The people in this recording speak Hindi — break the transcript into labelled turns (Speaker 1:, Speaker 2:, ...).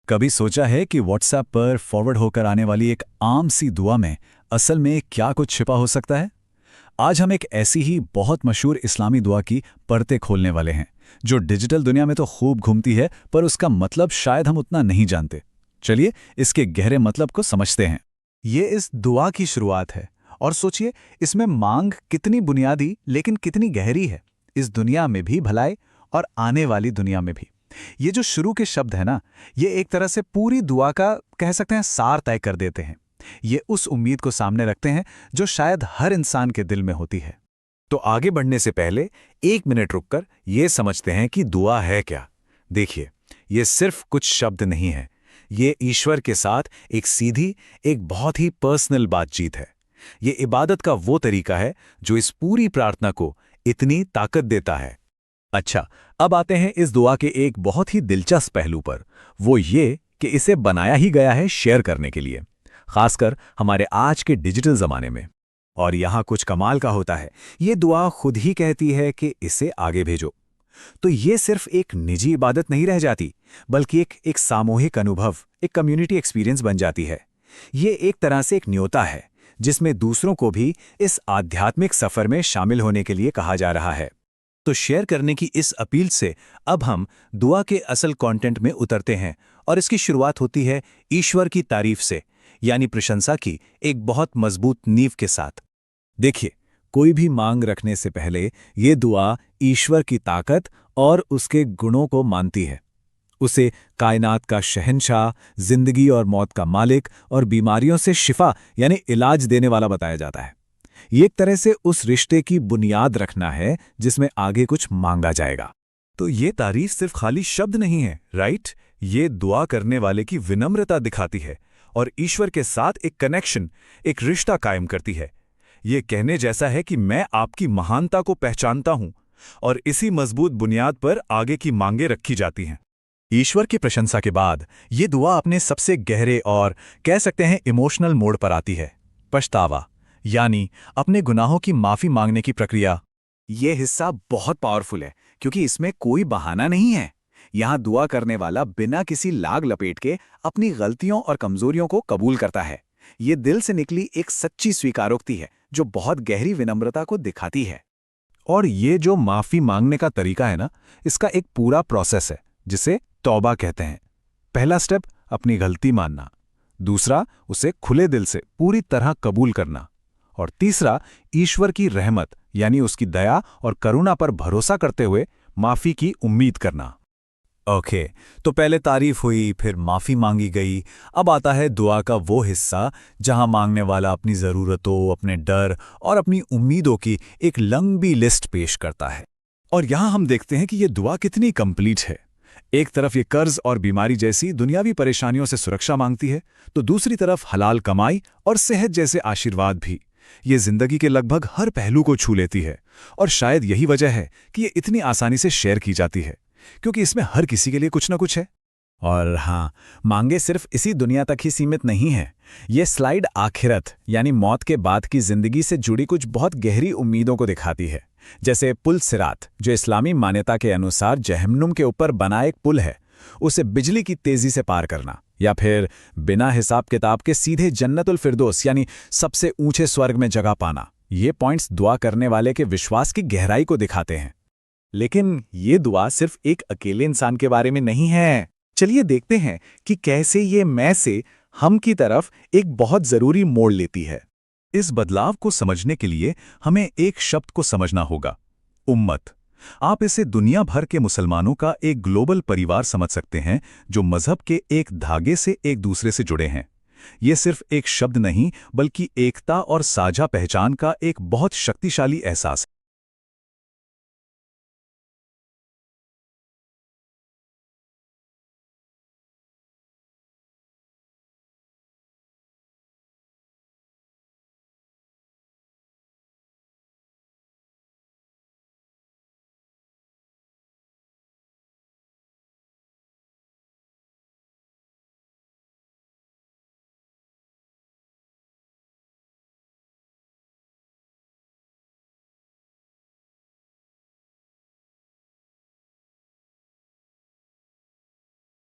Speaker 1: कभी सोचा है कि व्हाट्सएप पर फॉरवर्ड होकर आने वाली एक आम सी दुआ में असल में क्या कुछ छिपा हो सकता है? आज हम एक ऐसी ही बहुत मशहूर इस्लामी दुआ की परतें खोलने वाले हैं, जो डिजिटल दुनिया में तो खूब घूमती है, पर उसका मतलब शायद हम उतना नहीं जानते। चलिए इसके गहरे मतलब को समझते हैं।
Speaker 2: ये इस दुआ की शुरुआत है और सोचिए इसमें मांग कितनी बुनियादी लेकिन कितनी गहरी है, इस दुनिया में भी भलाई और आने वाली दुनिया में भी। ये जो शुरू के शब्द है ना, ये एक तरह से पूरी दुआ का कह सकते हैं सार तय कर देते हैं। ये उस उम्मीद को सामने रखते हैं जो शायद हर इंसान के दिल में होती है।
Speaker 3: तो आगे बढ़ने से पहले 1 मिनट रुककर ये समझते हैं कि दुआ है क्या। देखिए, ये सिर्फ कुछ शब्द नहीं है, ये ईश्वर के साथ एक सीधी, एक बहुत ही पर्सनल बातचीत है। ये इबादत का वो तरीका है जो इस पूरी प्रार्थना को इतनी ताकत देता है।
Speaker 1: अच्छा, अब आते हैं इस दुआ के एक बहुत ही दिलचस्प पहलू पर, वो ये कि इसे बनाया ही गया है शेयर करने के लिए, खासकर हमारे आज के डिजिटल ज़माने में। और यहाँ कुछ कमाल का होता है, ये दुआ खुद ही कहती है कि इसे आगे भेजो। तो ये सिर्फ एक निजी इबादत नहीं रह जाती, बल्कि एक सामूहिक अनुभव, एक कम्युनिटी एक्सपीरियंस बन जाती है। ये एक तरह से एक न्योता है, जिसमें दूसरों को भी इस आध्यात्मिक सफ़र में शामिल होने के लिए कहा जा रहा है।
Speaker 3: तो शेयर करने की इस अपील से अब हम दुआ के असल कंटेंट में उतरते हैं, और इसकी शुरुआत होती है ईश्वर की तारीफ से, यानी प्रशंसा की एक बहुत मजबूत नींव के साथ।
Speaker 1: देखिए, कोई भी मांग रखने से पहले ये दुआ ईश्वर की ताकत और उसके गुणों को मानती है। उसे कायनात का शहंशाह, जिंदगी और मौत का मालिक और बीमारियों से शिफा यानी इलाज देने वाला बताया जाता है। ये एक तरह से उस रिश्ते की बुनियाद रखना है जिसमें आगे कुछ मांगा जाएगा।
Speaker 3: तो ये तारीफ सिर्फ खाली शब्द नहीं है, राइट? ये दुआ करने वाले की विनम्रता दिखाती है और ईश्वर के साथ एक कनेक्शन, एक रिश्ता कायम करती है। ये कहने जैसा है कि मैं आपकी महानता को पहचानता हूं, और इसी मजबूत बुनियाद पर आगे की मांगें रखी जाती हैं।
Speaker 2: ईश्वर की प्रशंसा के बाद ये दुआ अपने सबसे गहरे और कह सकते हैं इमोशनल मोड पर आती है, पछतावा, यानी अपने गुनाहों की माफी मांगने की प्रक्रिया।
Speaker 1: ये हिस्सा बहुत पावरफुल है, क्योंकि इसमें कोई बहाना नहीं है। यहाँ दुआ करने वाला बिना किसी लाग लपेट के अपनी गलतियों और कमजोरियों को कबूल करता है। ये दिल से निकली एक सच्ची स्वीकारोक्ति है, जो बहुत गहरी विनम्रता को दिखाती है।
Speaker 2: और ये जो माफी मांगने का तरीका है ना, इसका एक पूरा प्रोसेस है, जिसे तौबा कहते हैं। पहला स्टेप अपनी गलती मानना, दूसरा उसे खुले दिल से पूरी तरह कबूल करना, और तीसरा ईश्वर की रहमत यानी उसकी दया और करुणा पर भरोसा करते हुए माफी की उम्मीद करना।
Speaker 1: ओके, तो पहले तारीफ हुई, फिर माफी मांगी गई। अब आता है दुआ का वो हिस्सा जहां मांगने वाला अपनी ज़रूरतों, अपने डर और अपनी उम्मीदों की एक लंबी लिस्ट पेश करता है।
Speaker 2: और यहां हम देखते हैं कि ये दुआ कितनी कंप्लीट है। एक तरफ ये कर्ज और बीमारी जैसी दुनियावी परेशानियों से सुरक्षा मांगती है, तो दूसरी तरफ हलाल कमाई और सेहत जैसे आशीर्वाद भी। ये जिंदगी के लगभग हर पहलू को छू लेती है, और शायद यही वजह है कि ये इतनी आसानी से शेयर की जाती है, क्योंकि इसमें हर किसी के लिए कुछ ना कुछ है।
Speaker 1: और हाँ, मांगे सिर्फ इसी दुनिया तक ही सीमित नहीं है। ये स्लाइड आखिरत यानी मौत के बाद की जिंदगी से जुड़ी कुछ बहुत गहरी उम्मीदों को दिखाती है। जैसे पुल सिरात, जो इस्लामी मान्यता के अनुसार जहन्नुम के ऊपर बना एक पुल है, उसे बिजली की तेजी से पार करना, या फिर बिना हिसाब किताब के सीधे जन्नतुल फिरदौस यानी सबसे ऊंचे स्वर्ग में जगह पाना। ये पॉइंट्स दुआ करने वाले के विश्वास की गहराई को दिखाते हैं।
Speaker 2: लेकिन ये दुआ सिर्फ एक अकेले इंसान के बारे में नहीं है। चलिए देखते हैं कि कैसे ये मैं से हम की तरफ एक बहुत जरूरी मोड़ लेती है। इस बदलाव को समझने के लिए हमें एक शब्द को समझना होगा, उम्मत। आप इसे दुनिया भर के मुसलमानों का एक ग्लोबल परिवार समझ सकते हैं, जो मजहब के एक धागे से एक दूसरे से जुड़े हैं। ये सिर्फ एक शब्द नहीं, बल्कि एकता और साझा पहचान का एक बहुत शक्तिशाली एहसास है।